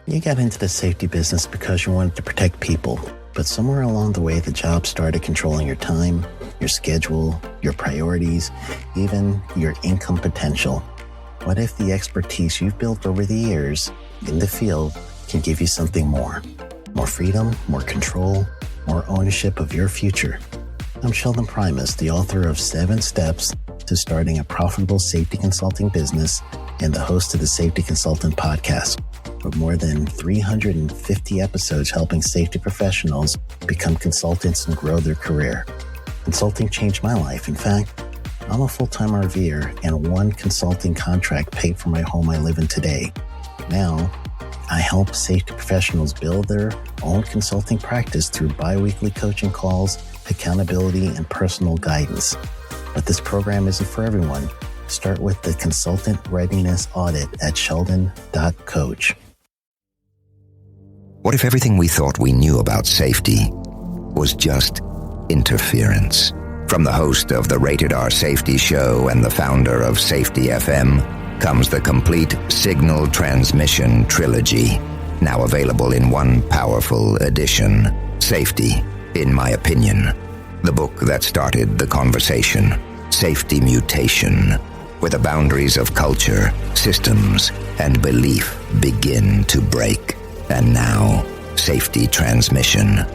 You got into the safety business because you wanted to protect people, but somewhere along the way, the job started controlling your time, your schedule, your priorities, even your income potential. What if the expertise you've built over the years in the field can give you something more? More freedom, more control, more ownership of your future. I'm Sheldon Primus, the author of 7 Steps to Starting a Profitable Safety Consulting Business and the host of the Safety Consultant Podcast, with more than 350 episodes helping safety professionals become consultants and grow their career. Consulting changed my life. In fact, I'm a full-time RVer, and one consulting contract paid for my home I live in today. Now, I help safety professionals build their own consulting practice through bi-weekly coaching calls, accountability, and personal guidance. But this program isn't for everyone. Start with the Consultant Readiness Audit at sheldon.coach. What if everything we thought we knew about safety was just interference? From the host of the Rated R Safety Show and the founder of Safety FM comes the complete Signal Transmission Trilogy, now available in one powerful edition. Safety, in my opinion, the book that started the conversation. Safety Mutation, where the boundaries of culture, systems, and belief begin to break. And now, Safety Transmission,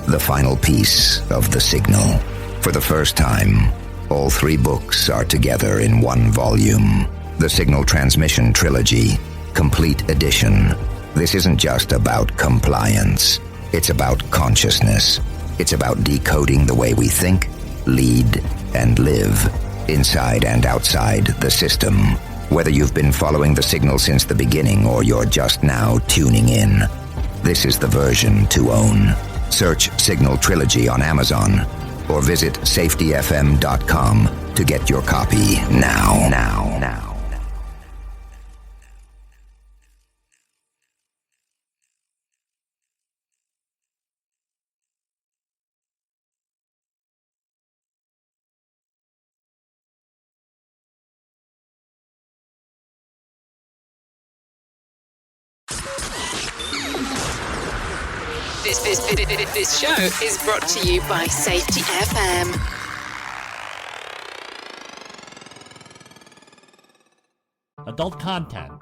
the final piece of the signal. For the first time, all 3 books are together in one volume. The Signal Transmission Trilogy, Complete Edition. This isn't just about compliance. It's about consciousness. It's about decoding the way we think, lead, and live, inside and outside the system. Whether you've been following the signal since the beginning or you're just now tuning in, this is the version to own. Search Signal Trilogy on Amazon or visit safetyfm.com to get your copy now. This show is brought to you by Safety FM. Adult content,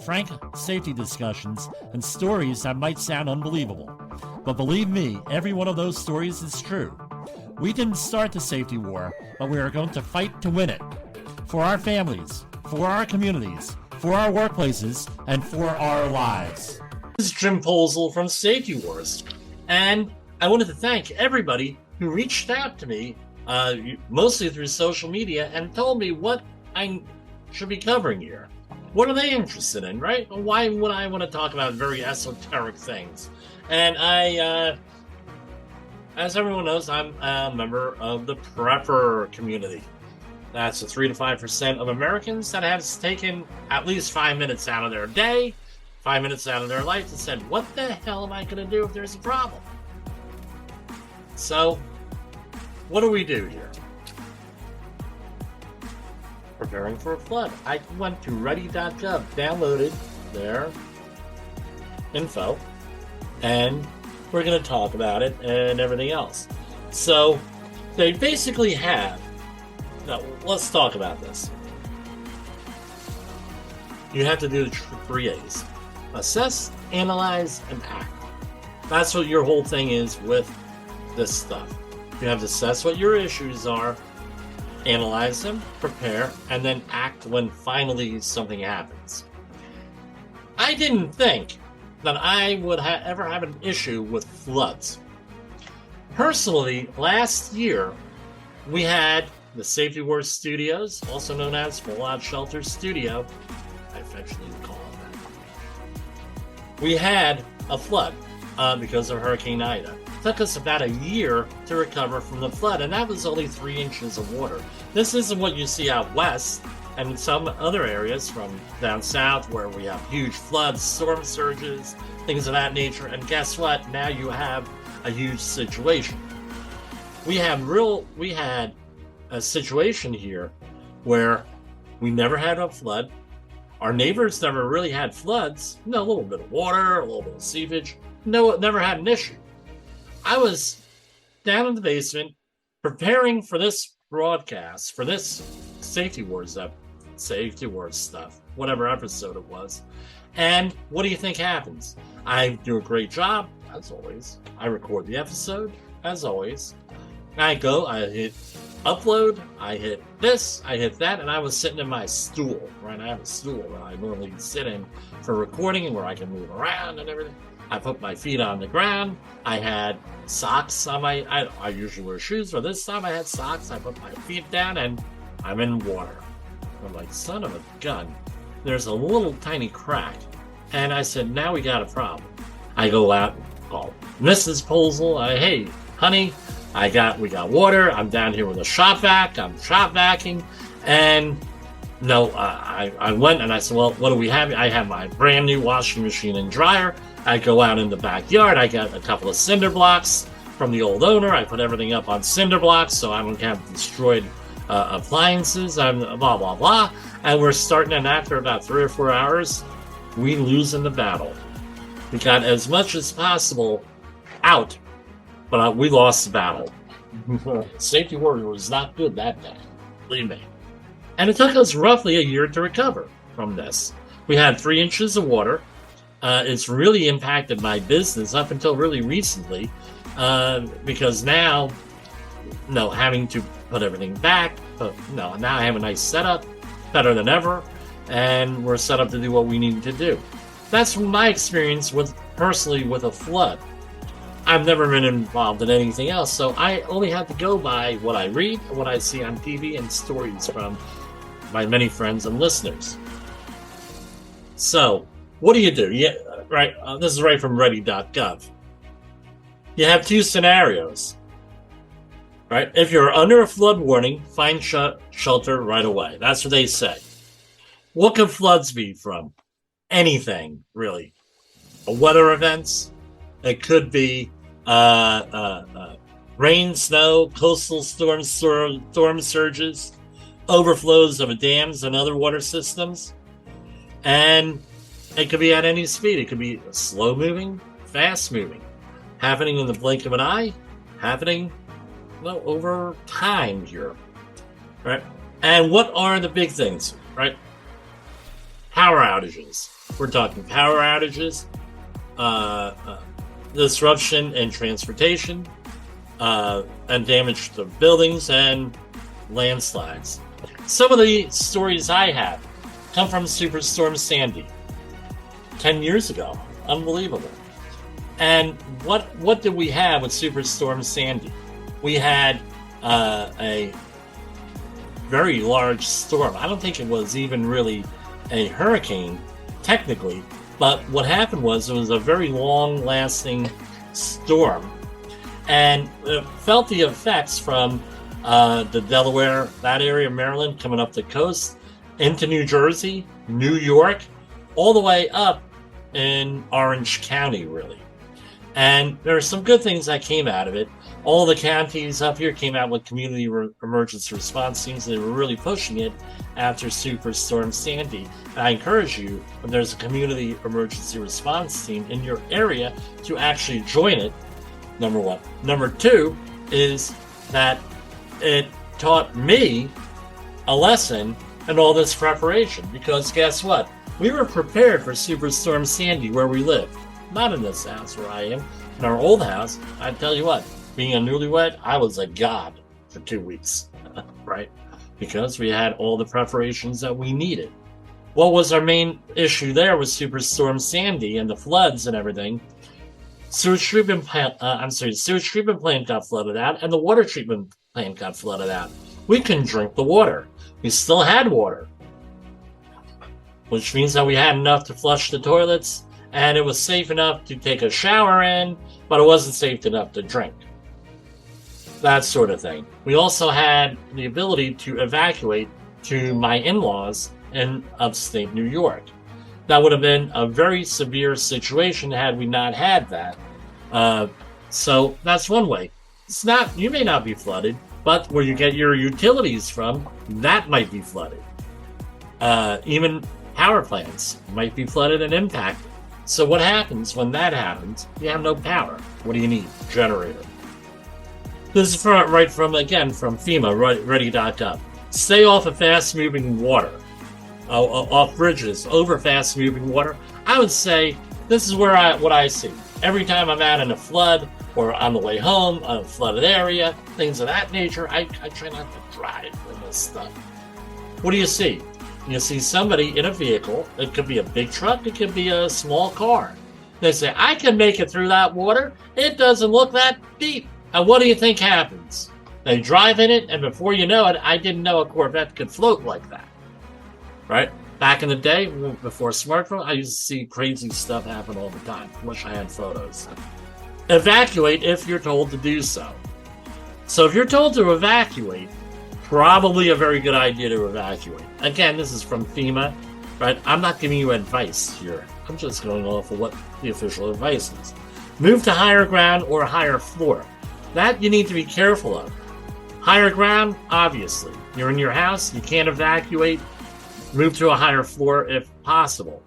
frank safety discussions, and stories that might sound unbelievable. But believe me, every one of those stories is true. We didn't start the safety war, but we are going to fight to win it. For our families, for our communities, for our workplaces, and for our lives. This is Jim Posel from Safety Wars, and I wanted to thank everybody who reached out to me, mostly through social media, and told me what I should be covering here. What are they interested in, right? Why would I want to talk about very esoteric things? And I, as everyone knows, I'm a member of the prepper community. That's the 3 to 5% of Americans that have taken at least 5 minutes out of their day, 5 minutes out of their life, and said, what the hell am I going to do if there's a problem? So, what do we do here? Preparing for a flood. I went to ready.gov, downloaded their info, and we're going to talk about it and everything else. So, they basically have... Now, let's talk about this. You have to do the 3 A's. Assess, analyze, and act. That's what your whole thing is with this stuff. You have to assess what your issues are, analyze them, prepare, and then act when finally something happens. I didn't think that I would ever have an issue with floods. Personally, last year, we had the Safety Wars Studios, also known as Fallout Shelter Studio. I affectionately call it that. We had a flood because of Hurricane Ida. It took us about a year to recover from the flood, and that was only 3 inches of water. This isn't what you see out west and in some other areas from down south where we have huge floods, storm surges, things of that nature. And guess what? Now you have a huge situation. We had a situation here where we never had a flood. Our neighbors never really had floods. A little bit of water, a little bit of seepage. No, it never had an issue. I was down in the basement preparing for this broadcast, for this Safety Wars stuff, whatever episode it was. And what do you think happens? I do a great job, as always. I record the episode, as always. I hit upload, I hit this, I hit that, and I was sitting in my stool, right? I have a stool that I normally sit in for recording where I can move around and everything. I put my feet on the ground. I had socks on I usually wear shoes, but this time I had socks. I put my feet down and I'm in water. I'm like, son of a gun. There's a little tiny crack. And I said, now we got a problem. I go out, call Mrs. Posel. Hey, honey, we got water. I'm down here with a shop vac. I'm shop vacuuming. And no, I went and I said, well, what do we have? I have my brand new washing machine and dryer. I go out in the backyard. I got a couple of cinder blocks from the old owner. I put everything up on cinder blocks so I don't have destroyed appliances. Blah, blah, blah. And we're starting, and after about 3 or 4 hours, we lose in the battle. We got as much as possible out, but we lost the battle. Safety Warrior was not good that day, believe me. And it took us roughly a year to recover from this. We had 3 inches of water. It's really impacted my business up until really recently, because now, having to put everything back, now I have a nice setup, better than ever, and we're set up to do what we need to do. That's my experience personally with a flood. I've never been involved in anything else, so I only have to go by what I read, what I see on TV, and stories from my many friends and listeners. So, what do? This is right from ready.gov. You have 2 scenarios. Right? If you're under a flood warning, find shelter right away. That's what they say. What could floods be from? Anything, really. Weather events. It could be rain, snow, coastal storm surges, overflows of dams and other water systems. And it could be at any speed. It could be slow moving, fast moving, happening in the blink of an eye, happening over time here, right? And what are the big things, right? Power outages. We're talking power outages, disruption in transportation, and damage to buildings and landslides. Some of the stories I have come from Superstorm Sandy 10 years ago. Unbelievable. And what did we have with Superstorm Sandy? We had a very large storm. I don't think it was even really a hurricane, technically, but what happened was it was a very long-lasting storm, and it felt the effects from the Delaware, that area of Maryland, coming up the coast, into New Jersey, New York, all the way up in Orange County, really. And there are some good things that came out of it. All the counties up here came out with community emergency response teams. They were really pushing it after Superstorm Sandy. And I encourage you, when there's a community emergency response team in your area, to actually join it, number one. Number two is that it taught me a lesson in all this preparation. Because guess what? We were prepared for Superstorm Sandy where we live. Not in this house where I am. In our old house, I tell you what, being a newlywed, I was a god for 2 weeks, right? Because we had all the preparations that we needed. What was our main issue there was Superstorm Sandy and the floods and everything. Sewage treatment plant got flooded out, and the water treatment plant got flooded out. We couldn't drink the water. We still had water, which means that we had enough to flush the toilets, and it was safe enough to take a shower in, but it wasn't safe enough to drink. That sort of thing. We also had the ability to evacuate to my in-laws in upstate New York. That would have been a very severe situation had we not had that. So that's one way. You may not be flooded, but where you get your utilities from, that might be flooded. Even power plants might be flooded and impacted. So what happens when that happens? You have no power. What do you need? Generator. This is from FEMA, ready.gov. Stay off of fast-moving water, off bridges, over fast-moving water. I would say this is what I see. Every time I'm out in a flood or on the way home, a flooded area, things of that nature, I try not to drive in this stuff. What do you see? You see somebody in a vehicle. It could be a big truck. It could be a small car. They say, I can make it through that water. It doesn't look that deep. And what do you think happens? They drive in it, and before you know it, I didn't know a Corvette could float like that. Right? Back in the day, before smartphone, I used to see crazy stuff happen all the time. Wish I had photos. Evacuate if you're told to do so. So if you're told to evacuate, probably a very good idea to evacuate. Again, this is from FEMA, right? I'm not giving you advice here. I'm just going off of what the official advice is. Move to higher ground or a higher floor. That you need to be careful of. Higher ground, obviously. You're in your house, you can't evacuate. Move to a higher floor if possible.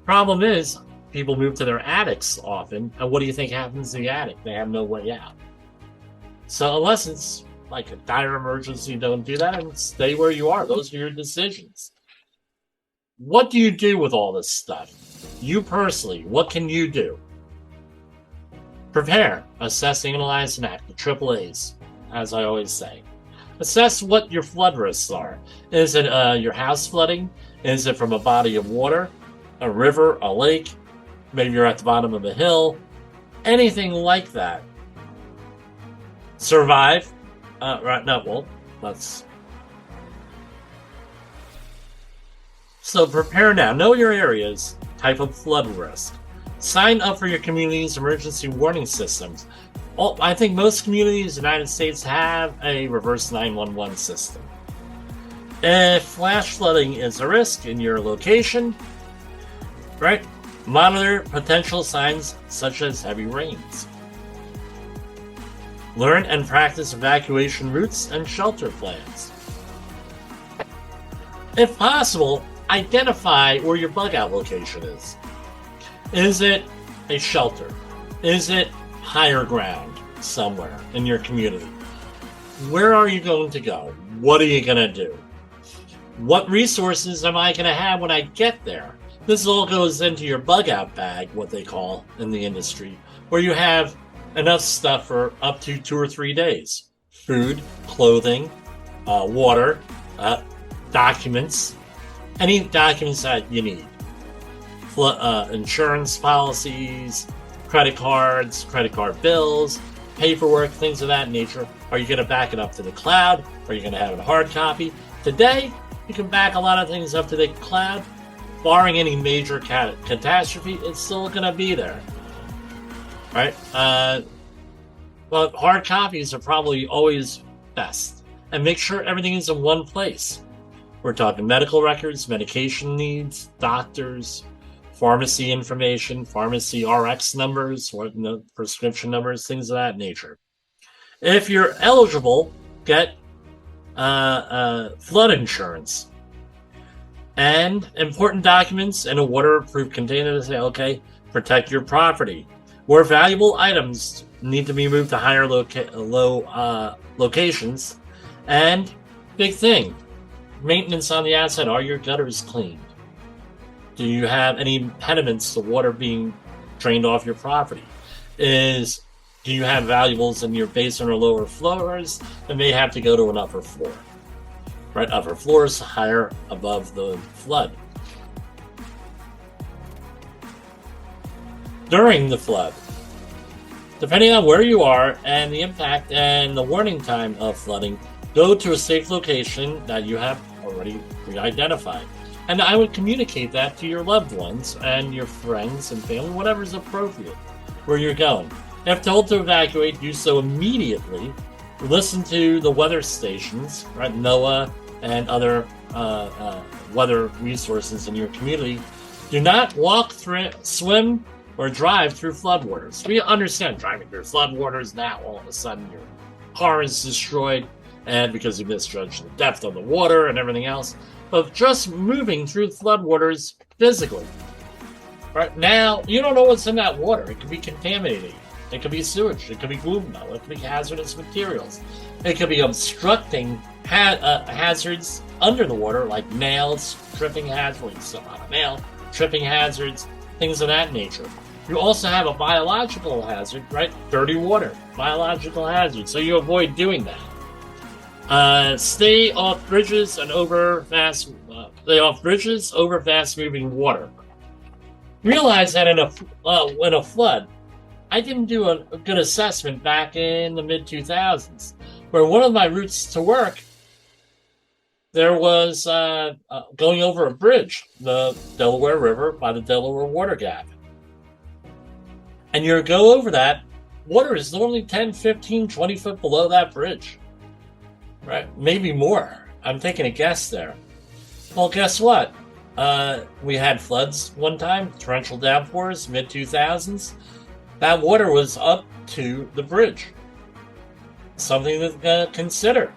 Problem is, people move to their attics often, and what do you think happens in the attic? They have no way out. So unless it's like a dire emergency, don't do that and stay where you are. Those are your decisions. What do you do with all this stuff? You personally, what can you do? Prepare, assess, analyze, and act. The triple A's, as I always say. Assess what your flood risks are. Is it your house flooding? Is it from a body of water, a river, a lake? Maybe you're at the bottom of a hill. Anything like that. Survive. So prepare now. Know your areas. Type of flood risk. Sign up for your community's emergency warning systems. I think most communities in the United States have a reverse 911 system. If flash flooding is a risk in your location, right? Monitor potential signs such as heavy rains. Learn and practice evacuation routes and shelter plans. If possible, identify where your bug-out location is. Is it a shelter? Is it higher ground somewhere in your community? Where are you going to go? What are you going to do? What resources am I going to have when I get there? This all goes into your bug-out bag, what they call in the industry, where you have enough stuff for up to 2 or 3 days. Food, clothing, water, documents, any documents that you need. Insurance policies, credit cards, credit card bills, paperwork, things of that nature. Are you going to back it up to the cloud? Are you going to have a hard copy? Today, you can back a lot of things up to the cloud. Barring any major catastrophe, it's still going to be there. Right? But hard copies are probably always best. And make sure everything is in one place. We're talking medical records, medication needs, doctors, pharmacy information, pharmacy RX numbers, prescription numbers, things of that nature. If you're eligible, get flood insurance. And important documents in a waterproof container to say, okay, protect your property. Where valuable items need to be moved to higher locations. And big thing, maintenance on the outside. Are your gutters cleaned? Do you have any impediments to water being drained off your property? Do you have valuables in your basement or lower floors that may have to go to an upper floor? Right, upper floors higher above the flood. During the flood, depending on where you are and the impact and the warning time of flooding, go to a safe location that you have already pre-identified. And I would communicate that to your loved ones and your friends and family, whatever is appropriate, where you're going. If told to evacuate, do so immediately. Listen to the weather stations, right? NOAA and other weather resources in your community. Do not walk through, swim, or drive through floodwaters. We understand driving through floodwaters now, all of a sudden your car is destroyed, and because you misjudged the depth of the water and everything else. of just moving through floodwaters physically. Right now, you don't know what's in that water. It could be contaminated. It could be sewage. It could be glutenol. It could be hazardous materials. It could be obstructing hazards under the water, like nails, tripping hazards, tripping hazards, things of that nature. You also have a biological hazard, right? Dirty water, biological hazard. So you avoid doing that. Stay off bridges and over fast-moving water. Realize that in a flood, I didn't do a good assessment back in the mid-2000s, where one of my routes to work, there was going over a bridge, the Delaware River by the Delaware Water Gap. And you go over that, water is normally 10, 15, 20 foot below that bridge. Right? Maybe more. I'm taking a guess there. Well, guess what? We had floods one time, torrential downpours, mid-2000s. That water was up to the bridge. Something to consider.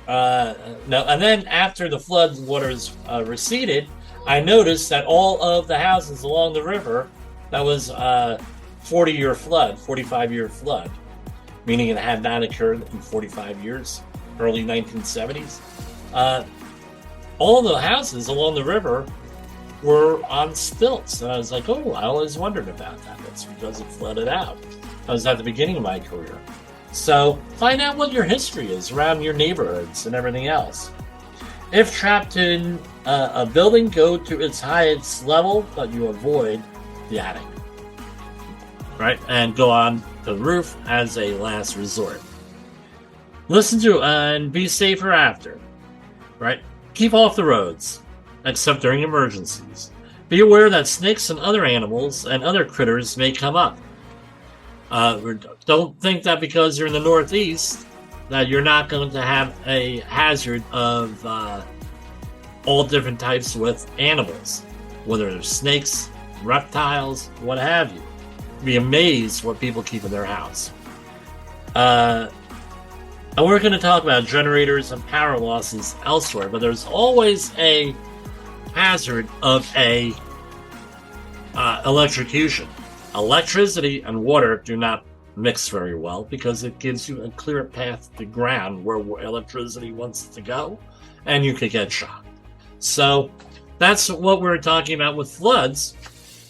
And then after the flood waters receded, I noticed that all of the houses along the river, that was 40-year flood, 45-year flood, meaning it had not occurred in 45 years, early 1970s. All the houses along the river were on stilts. And I was like, oh, I always wondered about that. That's because it flooded out. I was at the beginning of my career. So find out what your history is around your neighborhoods and everything else. If trapped in a building, go to its highest level, but you avoid the attic. Right? And go on the roof as a last resort. Listen to and be safer after. Right? Keep off the roads, except during emergencies. Be aware that snakes and other animals and other critters may come up. Don't think that because you're in the Northeast that you're not going to have a hazard of all different types with animals, whether they're snakes, reptiles, what have you. Be amazed what people keep in their house. And we're going to talk about generators and power losses elsewhere, but there's always a hazard of a electrocution. Electricity and water do not mix very well because it gives you a clear path to ground where electricity wants to go, and you could get shocked. So that's what we're talking about with floods,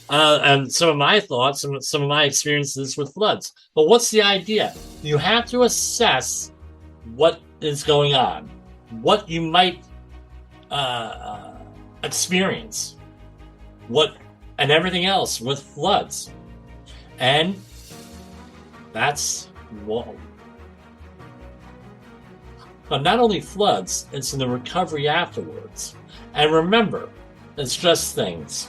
and some of my thoughts and some of my experiences with floods. But what's the idea? You have to assess what is going on, what you might experience, and everything else with floods. And that's what. But not only floods, it's in the recovery afterwards. And remember, it's just things.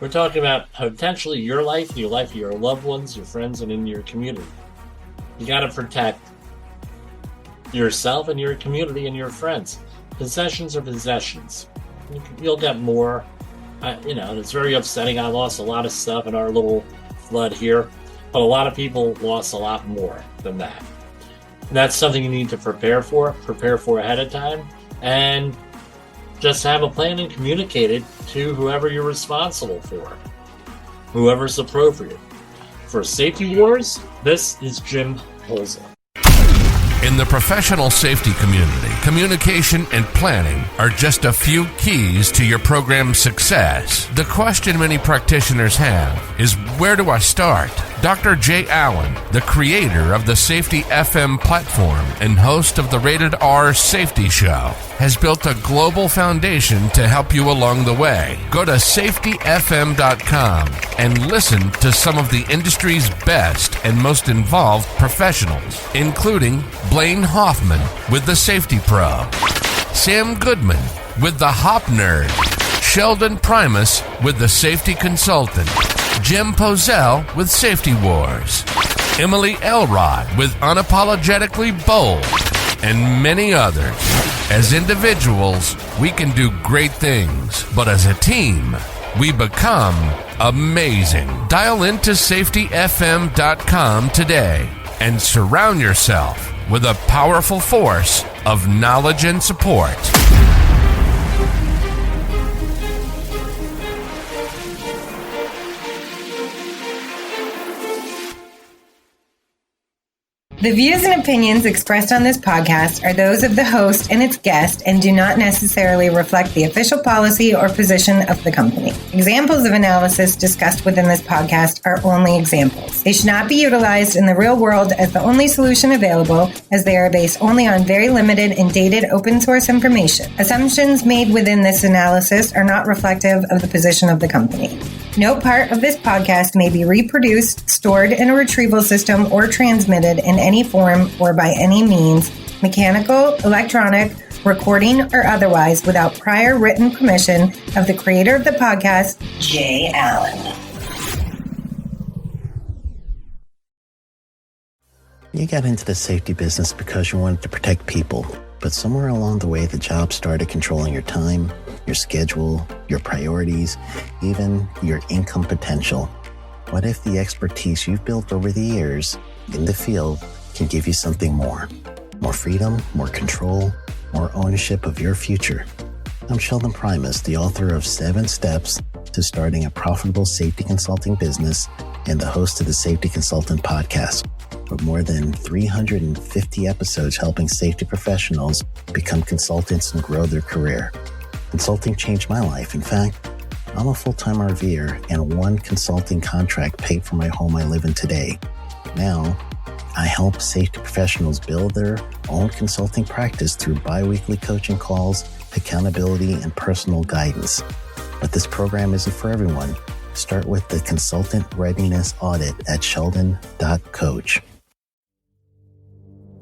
We're talking about potentially your life of your loved ones, your friends, and in your community. You got to protect yourself and your community and your friends. Possessions are possessions. You'll get more. It's very upsetting. I lost a lot of stuff in our little flood here, but a lot of people lost a lot more than that. And that's something you need to prepare for ahead of time, and just have a plan and communicate it to whoever you're responsible for, whoever's appropriate. For Safety Wars, this is Jim Holzel. In the professional safety community, communication and planning are just a few keys to your program's success. The question many practitioners have is, where do I start? Dr. Jay Allen, the creator of the Safety FM platform and host of the Rated R Safety Show, has built a global foundation to help you along the way. Go to safetyfm.com and listen to some of the industry's best and most involved professionals, including Blaine Hoffman with the Safety Pro, Sam Goodman with the Hop Nerd, Sheldon Primus with the Safety Consultant, Jim Pozell with Safety Wars, Emily Elrod with Unapologetically Bold, and many others. As individuals, we can do great things, but as a team, we become amazing. Dial into safetyfm.com today and surround yourself with a powerful force of knowledge and support. The views and opinions expressed on this podcast are those of the host and its guest and do not necessarily reflect the official policy or position of the company. Examples of analysis discussed within this podcast are only examples. They should not be utilized in the real world as the only solution available, as they are based only on very limited and dated open source information. Assumptions made within this analysis are not reflective of the position of the company. No part of this podcast may be reproduced, stored in a retrieval system, or transmitted in any form or by any means, mechanical, electronic, recording, or otherwise, without prior written permission of the creator of the podcast, Jay Allen. You got into the safety business because you wanted to protect people, but somewhere along the way, the job started controlling your time, your schedule, your priorities, even your income potential. What if the expertise you've built over the years in the field can give you something more? More freedom, more control, more ownership of your future. I'm Sheldon Primus, the author of 7 Steps to Starting a Profitable Safety Consulting Business and the host of the Safety Consultant Podcast, with more than 350 episodes helping safety professionals become consultants and grow their career. Consulting changed my life. In fact, I'm a full-time RVer, and one consulting contract paid for my home I live in today. Now, I help safety professionals build their own consulting practice through bi-weekly coaching calls, accountability, and personal guidance. But this program isn't for everyone. Start with the Consultant Readiness Audit at sheldon.coach.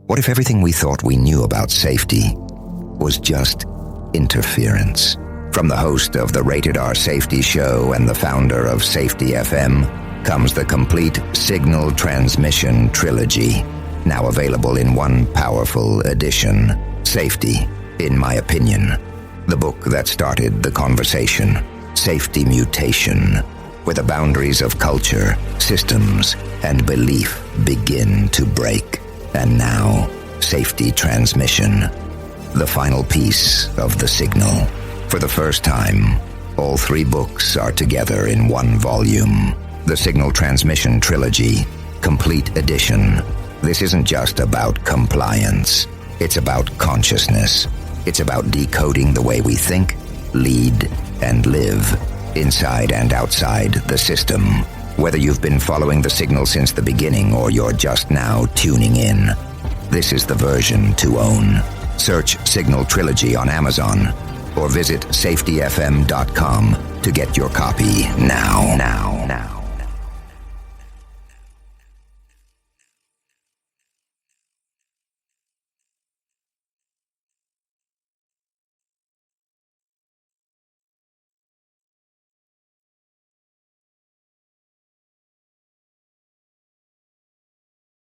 What if everything we thought we knew about safety was just interference? From the host of the Rated R Safety Show and the founder of Safety FM comes the complete Signal Transmission Trilogy, now available in one powerful edition. Safety, in my opinion, the book that started the conversation. Safety Mutation, where the boundaries of culture, systems, and belief begin to break. And now, Safety Transmission, the final piece of the signal. For the first time, all 3 books are together in one volume. The Signal Transmission Trilogy, Complete Edition. This isn't just about compliance. It's about consciousness. It's about decoding the way we think, lead, and live, inside and outside the system. Whether you've been following the signal since the beginning or you're just now tuning in, this is the version to own. Search Signal Trilogy on Amazon or visit safetyfm.com to get your copy now.